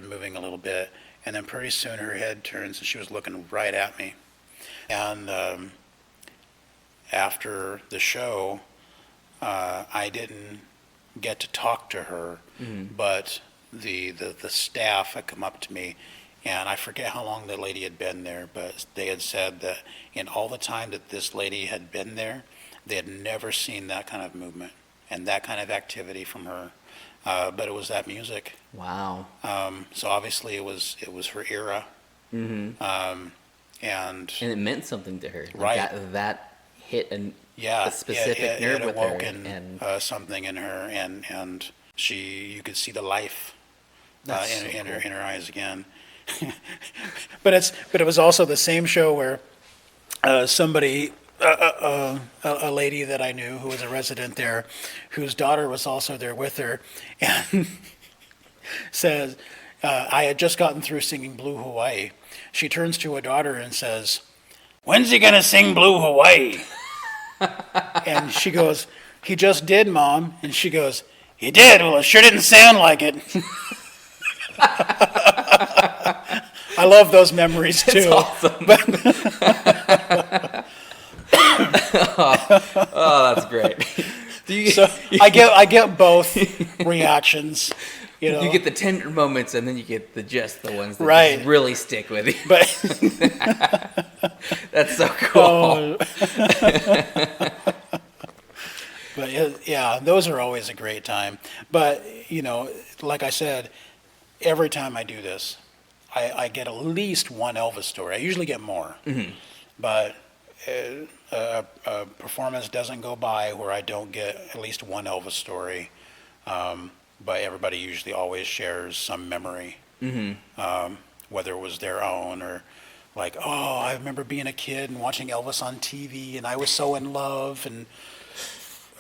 moving a little bit, and then pretty soon her head turns and she was looking right at me. And after the show, I didn't get to talk to her, but the staff had come up to me, and I forget how long the lady had been there, but they had said that in all the time that this lady had been there, they had never seen that kind of movement and that kind of activity from her. But it was that music. Wow. So obviously it was her era. And it meant something to her. Right. That hit yeah, a specific nerve it with awoke her. and something in her, and you could see the life in her eyes again. But it was also the same show where somebody, a lady that I knew who was a resident there, whose daughter was also there with her, and says, I had just gotten through singing Blue Hawaii. She turns to her daughter and says, "When's he gonna sing Blue Hawaii?" And she goes, "He just did, Mom." And she goes, "He did? Well, it sure didn't sound like it." I love those memories too. It's awesome. Oh, that's great. So I get both reactions. You get the tender moments, and then you get the ones that right. just really stick with you. But that's so cool. But yeah, those are always a great time. But like I said, every time I do this, I get at least one Elvis story. I usually get more, but a performance doesn't go by where I don't get at least one Elvis story. But everybody usually always shares some memory Whether it was their own or like, oh, I remember being a kid and watching Elvis on TV, and I was so in love, and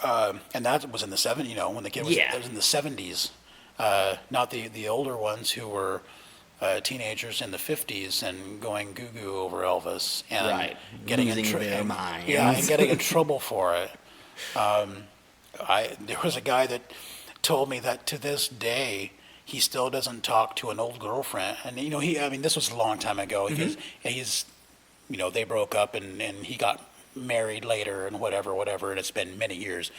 that was in the 70s, when the kid was, Yeah. that was in the 70s, not the older ones who were teenagers in the 50s and going goo-goo over Elvis and Right. getting Losing their minds. Yeah, and getting in trouble for it. There was a guy that told me that to this day he still doesn't talk to an old girlfriend, and this was a long time ago. He's they broke up and he got married later and whatever, and it's been many years,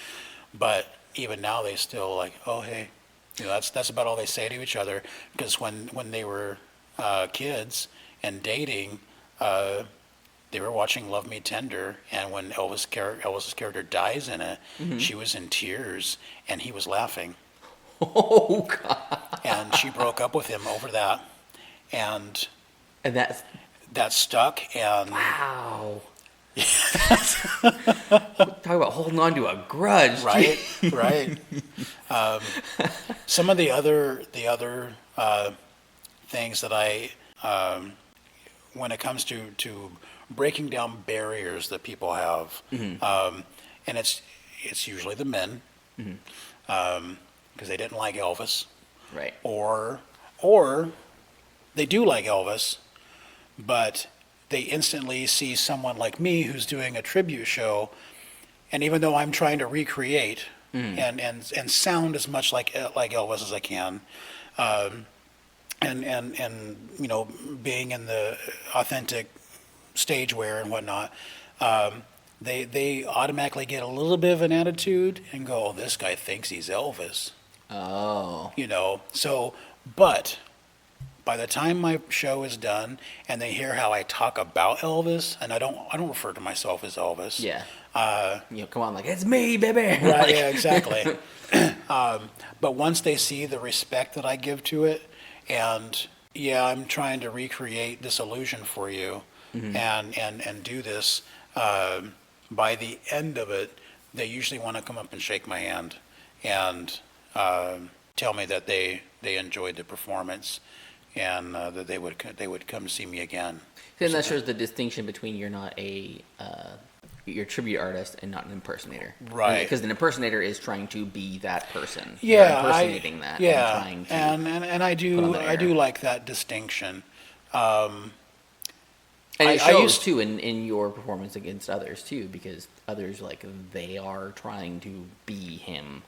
but even now they still like, oh hey, that's about all they say to each other, because when they were kids and dating, they were watching Love Me Tender, and when Elvis's character dies in it, she was in tears and he was laughing. Oh God. And she broke up with him over that, and that's that stuck. And wow. Talk about holding on to a grudge. right, right. Some of the other things that I, when it comes to breaking down barriers that people have, and it's usually the men, because they didn't like Elvis, Right. or they do like Elvis, but they instantly see someone like me who's doing a tribute show, and even though I'm trying to recreate and sound as much like Elvis as I can, and being in the authentic stage wear and whatnot, they automatically get a little bit of an attitude and go, oh, this guy thinks he's Elvis. Oh. So, but by the time my show is done and they hear how I talk about Elvis, and I don't refer to myself as Elvis. Yeah. Come on, like, it's me, baby. Right, yeah, exactly. But once they see the respect that I give to it, and yeah, I'm trying to recreate this illusion for you, and do this, by the end of it, they usually want to come up and shake my hand and tell me that they enjoyed the performance, and that they would come see me again. Then that shows the distinction between you're not you're a tribute artist and not an impersonator. Right. Because an impersonator is trying to be that person. Yeah, You're impersonating that. Yeah, and trying to and I do like that distinction. And it I shows used- too in your performance against others too, because others, like, they are trying to be him,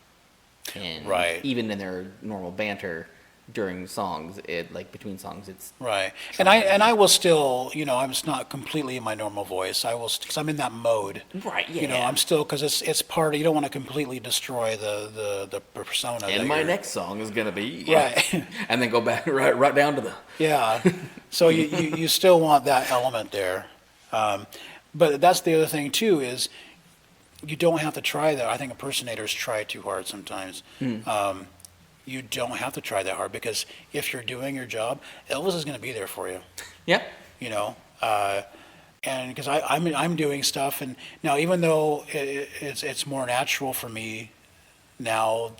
and Right. even in their normal banter during songs, between songs, it's Right, and I will still, I'm just not completely in my normal voice. I will, because I'm in that mode. right. Yeah, I'm still, because it's part of, you don't want to completely destroy the persona. and that my you're- next song is gonna be Right. and then go back right down to the Yeah, so you still want that element there, but that's the other thing too, is you don't have to try that. I think impersonators try too hard sometimes. You don't have to try that hard, because if you're doing your job, Elvis is going to be there for you. yeah. And because I'm doing stuff, and now even though it's more natural for me now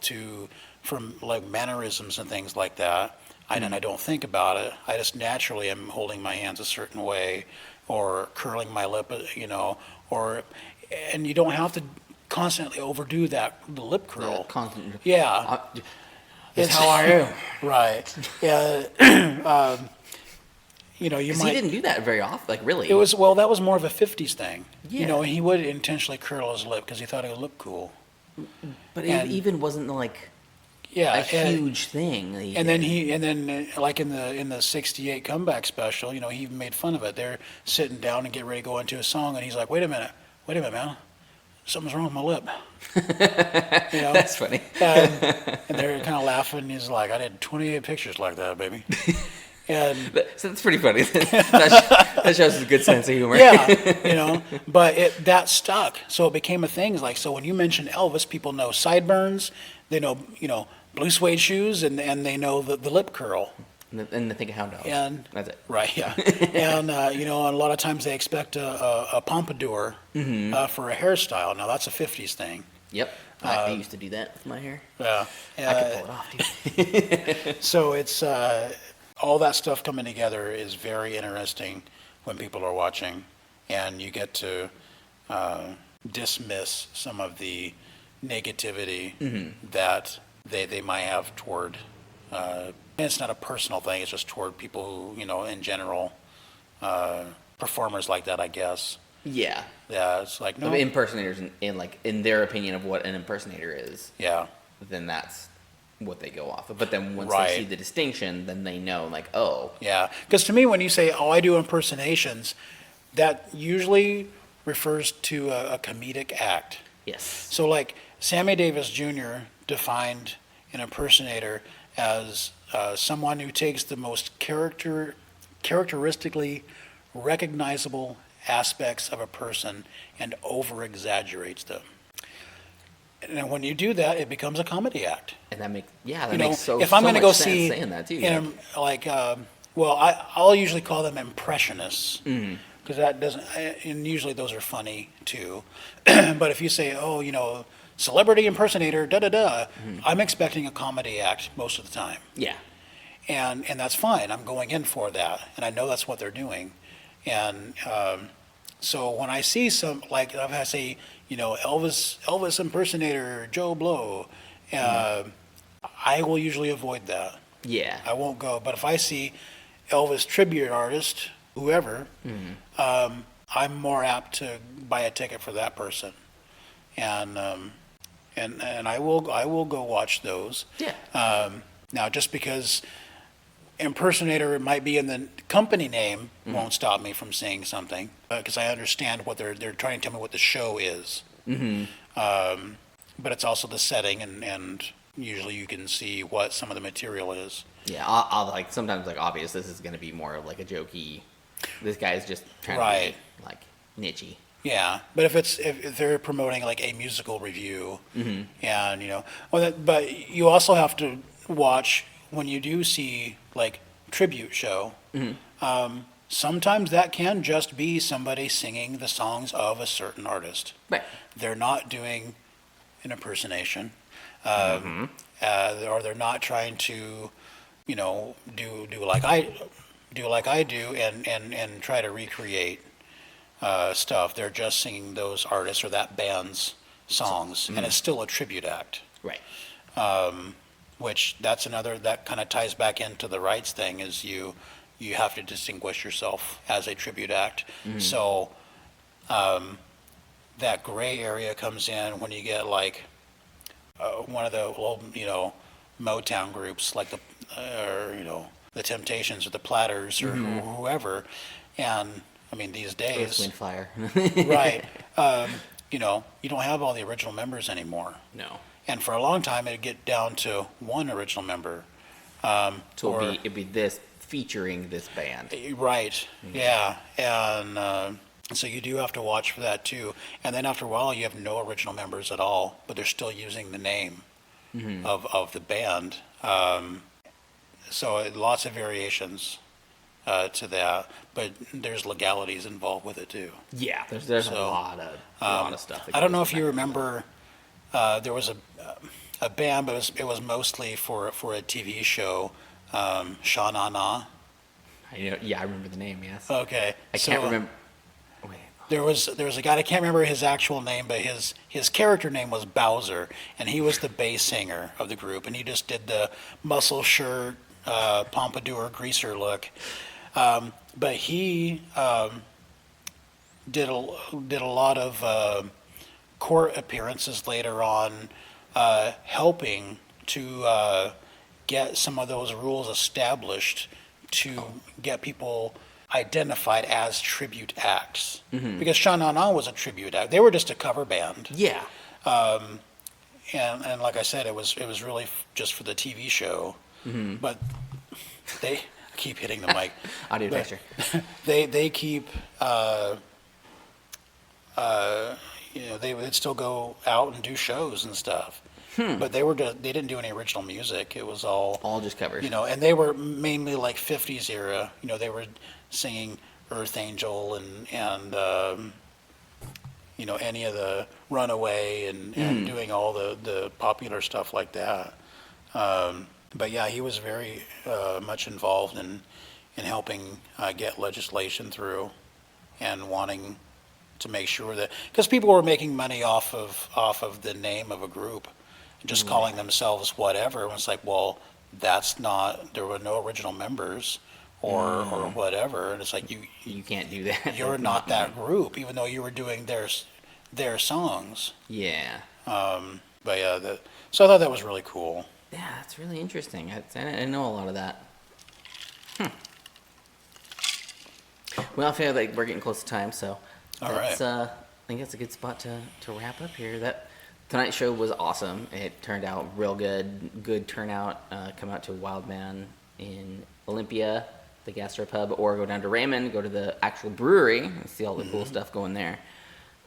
from like mannerisms and things like that, and I don't think about it. I just naturally am holding my hands a certain way, or curling my lip, and you don't have to constantly overdo the lip curl. Constant. Yeah. It's how I am. Right. Yeah. You Because he didn't do that very often, like, really. That was more of a 50s thing. Yeah. And he would intentionally curl his lip because he thought it would look cool. But and- it even wasn't like Yeah. a huge thing. that he And did. then like in the '68 comeback special, he even made fun of it. They're sitting down and get ready to go into a song, and he's like, "Wait a minute, man, something's wrong with my lip." That's funny. And they're kind of laughing. And he's like, "I did 28 pictures like that, baby." And So that's pretty funny. that shows a good sense of humor. yeah, but that stuck, so it became a thing. So when you mention Elvis, people know sideburns, they know blue suede shoes, and they know the lip curl. And they think of hound dogs. And That's it. right, yeah, and and a lot of times they expect a pompadour for a hairstyle. Now that's a '50s thing. Yep. I used to do that with my hair. Yeah, I could pull it off, dude. so it's all that stuff coming together is very interesting when people are watching, and you get to dismiss some of the negativity that they might have toward. And it's not a personal thing; it's just toward people who, in general, performers like that, I guess. Yeah. Yeah, it's like no. Impersonators, in their opinion of what an impersonator is. Yeah. Then that's what they go off of. But then once Right. they see the distinction, then they know, like, oh. Yeah, because to me, when you say, "Oh, I do impersonations," that usually refers to a comedic act. Yes. So, like Sammy Davis Jr. defined an impersonator as someone who takes the most characteristically recognizable aspects of a person and over-exaggerates them. And when you do that, it becomes a comedy act. And that makes so if I'm going to much go sense see, saying that too. I'll usually call them impressionists Mm-hmm. because that doesn't, and usually those are funny too. But if you say, celebrity impersonator, da da da, I'm expecting a comedy act most of the time, Yeah. and that's fine. I'm going in for that, and I know that's what they're doing, and so when I see some, like if I say, Elvis impersonator Joe Blow, I will usually avoid that. Yeah. I won't go. But if I see Elvis Tribute Artist, whoever, I'm more apt to buy a ticket for that person, and I will go watch those. Yeah. Now, just because impersonator might be in the company name won't stop me from saying something, because I understand what they're trying to tell me what the show is. But it's also the setting, and usually you can see what some of the material is. Yeah, I'll like sometimes like obvious this is going to be more of like a jokey. This guy's just trying Right. to be like nichey. Yeah, but if they're promoting like a musical review, and but you also have to watch when you do see like tribute show. Sometimes that can just be somebody singing the songs of a certain artist. Right. They're not doing an impersonation, or they're not trying to, do like I do and try to recreate stuff. They're just singing those artists or that band's songs, and it's still a tribute act. Right. Which that's another that kind of ties back into the rights thing. Is you have to distinguish yourself as a tribute act. So that gray area comes in when you get like one of the old, Motown groups like the Temptations or the Platters or whoever, and I mean these days, Earth, Wind, Fire. right? You don't have all the original members anymore. No. And for a long time, it'd get down to one original member. So it'd be this featuring this band. Right. Yeah. And so you do have to watch for that too. And then after a while, you have no original members at all, but they're still using the name of the band. So lots of variations to that, but there's legalities involved with it too. Yeah. There's a lot of stuff. I don't know if you remember. There was a band, but it was mostly for a TV show. Sha Na Na. I remember the name. Yes. Okay. I can't remember. Wait. There was a guy, I can't remember his actual name, but his character name was Bowser, and he was the bass singer of the group, and he just did the muscle shirt, pompadour, greaser look. But he did a lot of court appearances later on, helping to get some of those rules established to get people identified as tribute acts. Because Sha Na Na was a tribute act. They were just a cover band. Yeah. And like I said, it was really just for the TV show. But I keep hitting the mic. Audio texture. They keep they would still go out and do shows and stuff. But they didn't do any original music. It was all just covers. And they were mainly like 50s era. They were singing Earth Angel and any of the Runaway and doing all the popular stuff like that. But yeah, he was very much involved in helping get legislation through and wanting to make sure that, because people were making money off of the name of a group, just calling themselves whatever. And it's like, well, that's not. There were no original members or whatever, and it's like you can't do that. You're not that group, even though you were doing their songs. Yeah. But yeah, so I thought that was really cool. Yeah, that's really interesting. I didn't know a lot of that. Well, I feel like we're getting close to time, so that's, I think that's a good spot to wrap up here. That tonight's show was awesome. It turned out real good. Good turnout. Come out to Wildman in Olympia, the gastropub, or go down to Raymond, go to the actual brewery, and see all the cool stuff going there.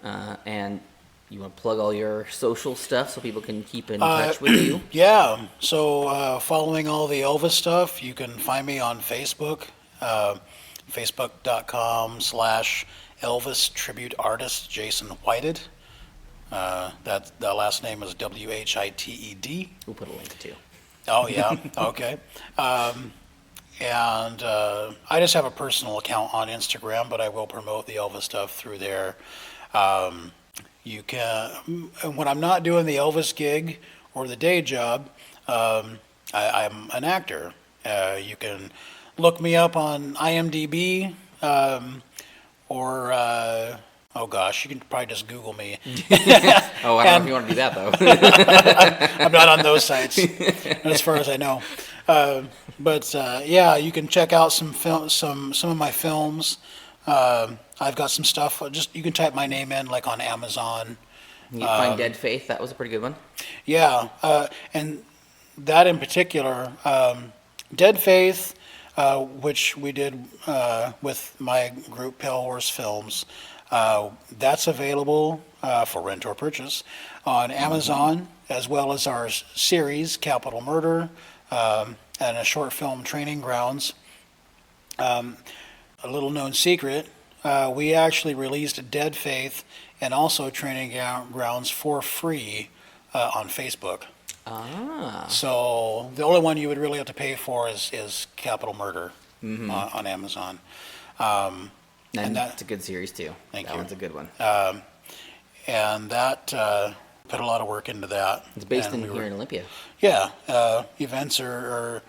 And you want to plug all your social stuff so people can keep in touch with you? Yeah. So following all the Elvis stuff, you can find me on Facebook, facebook.com/Elvis Tribute Artist Jason Whited. That the last name is Whited. We'll put a link too. Oh yeah. Okay. And I just have a personal account on Instagram, but I will promote the Elvis stuff through there. You can, when I'm not doing the Elvis gig or the day job, I'm an actor. You can look me up on IMDb, or oh gosh, you can probably just Google me. Oh, I don't know if you want to do that though. I'm not on those sites, as far as I know. But yeah, you can check out some of my films. I've got some stuff. Just you can type my name in, like on Amazon. You can find Dead Faith. That was a pretty good one. Yeah, and that in particular, Dead Faith, which we did with my group Pale Horse Films. That's available for rent or purchase on Amazon, as well as our series Capital Murder and a short film Training Grounds. A little known secret, we actually released Dead Faith and also Training Grounds for free on Facebook. Ah. So the only one you would really have to pay for is Capital Murder on Amazon. And that's a good series too. Thank that you. one's a good one. And that put a lot of work into that. It's based here in Olympia. Yeah, events are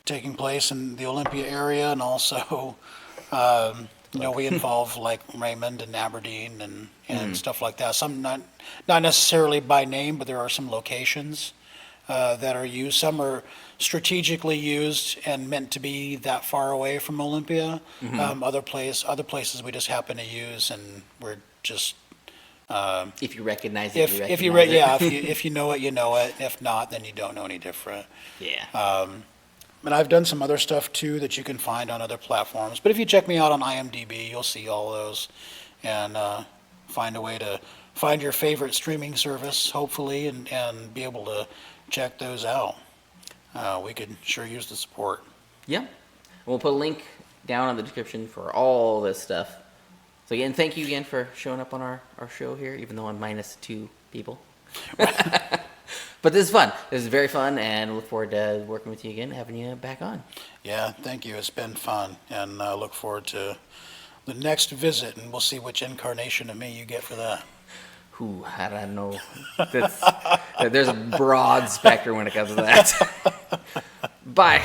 taking place in the Olympia area, and also, we involve like Raymond and Aberdeen and stuff like that. Some not necessarily by name, but there are some locations that are used. Some are strategically used and meant to be that far away from Olympia. Other places we just happen to use, and we're just. If you recognize it, if you know it, you know it. If not, then you don't know any different. Yeah. And I've done some other stuff too that you can find on other platforms. But if you check me out on IMDb, you'll see all those, and find a way to find your favorite streaming service, hopefully, and be able to check those out. We could sure use the support. Yeah. We'll put a link down in the description for all this stuff. So again, thank you again for showing up on our show here, even though I'm minus 2 people. But this is fun. This is very fun, and I look forward to working with you again, having you back on. Yeah, thank you. It's been fun, and I look forward to the next visit, and we'll see which incarnation of me you get for that. Ooh, I don't know. There's a broad spectrum when it comes to that. Bye.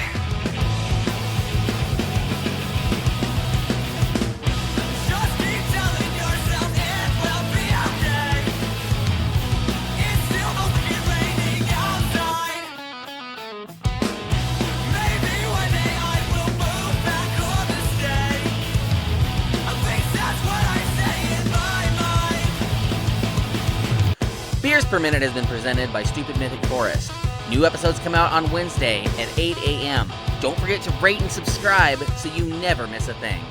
Beers Per Minute has been presented by Stupid Mythic Forest. New episodes come out on Wednesday at 8 a.m. Don't forget to rate and subscribe so you never miss a thing.